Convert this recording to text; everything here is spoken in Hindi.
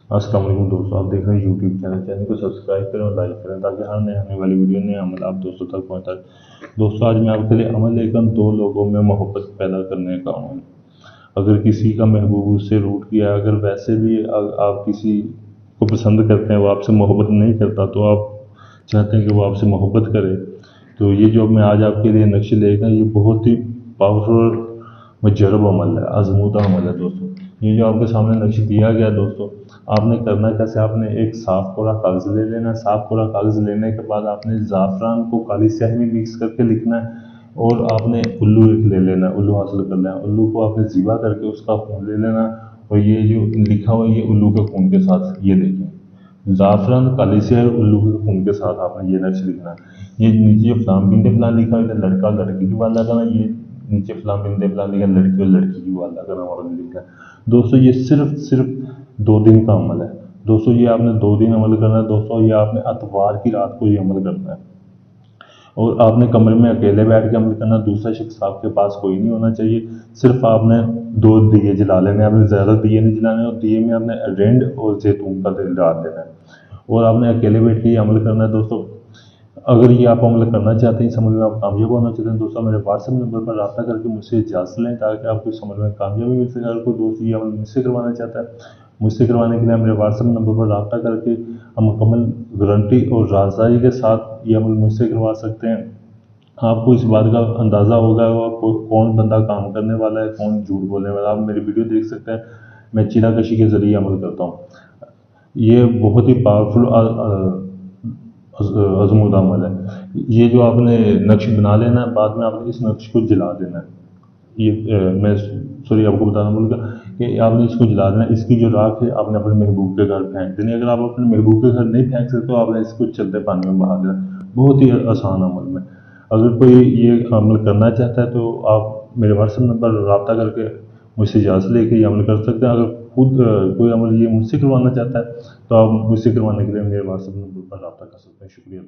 अस्सलाम वालेकुम दोस्तों, आप देख रहे हैं यूट्यूब चैनल को सब्सक्राइब करें और लाइक करें ताकि हर नए आने वाली वीडियो नए अमल आप दोस्तों तक पहुंचाए। दोस्तों, आज मैं आपके लिए अमल लेकर दो लोगों में मोहब्बत पैदा करने का हूँ। अगर किसी का महबूब उससे रूठ गया, अगर वैसे भी आप किसी को पसंद करते हैं, वो आपसे मोहब्बत नहीं करता, तो आप चाहते हैं कि वो आपसे मोहब्बत करे, तो ये जो मैं आज आपके लिए नक्शे लेकर, ये बहुत ही पावरफुल मुजरब अमल है, आजमूदा अमल है दोस्तों। ये जो आपके सामने नक्शा दिया गया दोस्तों, आपने करना कैसे, आपने एक साफ कोरा कागज़ ले लेना है। साफ कोरा कागज़ लेने के बाद आपने ज़ाफ़रान को काली स्याही में मिक्स करके लिखना है, और आपने उल्लू एक ले लेना है, उल्लू हासिल कर लेना है। उल्लू को आपने ज़िबा करके उसका खून ले लेना है, और ये जो लिखा हुआ है ये उल्लू के खून के साथ, ये देखें, ज़ाफ़रान काली स्याही उल्लू के खून के साथ आपने ये नक्श लिखना है। ये नीचे फलां बिनते फलां लिखा है, लड़का लड़की की वाला करना, ये नीचे फलां बिनते फलां लिखा लड़की और लड़की की वाला करना और लिखा है। दोस्तों, ये सिर्फ 2 दिन का अमल है दोस्तों। ये आपने 2 दिन अमल करना है दोस्तों। ये आपने अतवार की रात को ये अमल करना है, और आपने कमरे में अकेले बैठ के अमल करना। दूसरा शख्स आपके पास कोई नहीं होना चाहिए। सिर्फ आपने 2 दिए जला लेने, आपने ज़्यादा दिए नहीं जलाने, और दिए में आपने रेंड और जैतून का तेल डाल देना है, और आपने अकेले बैठ के ये अमल करना है दोस्तों। अगर ये आप अमल करना चाहते हैं, इस अमल में आप कामयाब होना चाहते हैं दोस्तों, मेरे व्हाट्सएप नंबर पर रब्ता करके मुझसे इजाज़त लें ताकि आपको इस अमल में कामयाबी मिल सके। अगर कोई दोस्त ये अमल मुझसे करवाना चाहता है, मुझसे करवाने के लिए मेरे व्हाट्सएप नंबर पर रब्ता करके हम मुकम्मल गारंटी और राज़दारी के साथ ये अमल मुझसे करवा सकते हैं। आपको इस बात का अंदाज़ा होगा कौन बंदा काम करने वाला है, कौन झूठ बोलने वाला है। आप मेरी वीडियो देख सकते हैं, मैं चिराकशी के ज़रिए अमल करता हूँ। ये बहुत ही पावरफुल आजमूदा अमल है। ये जो आपने नक्श बना लेना है, बाद में आपने इस नक्श को जला देना है। ये मैं सॉरी आपको बताना भूल गया कि आपने इसको जला देना है। इसकी जो राख है आपने अपने महबूब के घर फेंक देनी है। अगर आप अपने महबूब के घर नहीं फेंक सकते तो आपने इसको चलते पानी में बहा देना। बहुत ही आसान अमल में, अगर कोई ये अमल करना चाहता है तो आप मेरे व्हाट्सएप नंबर पर रब्ता करके मुझसे इजाज़त लेके ये अमल कर सकते हैं। अगर खुद कोई अमल ये मुझसे करवाना चाहता है तो आप मुझसे करवाने के लिए मेरे व्हाट्सएप नंबर पर रब्ता कर सकते हैं। शुक्रिया।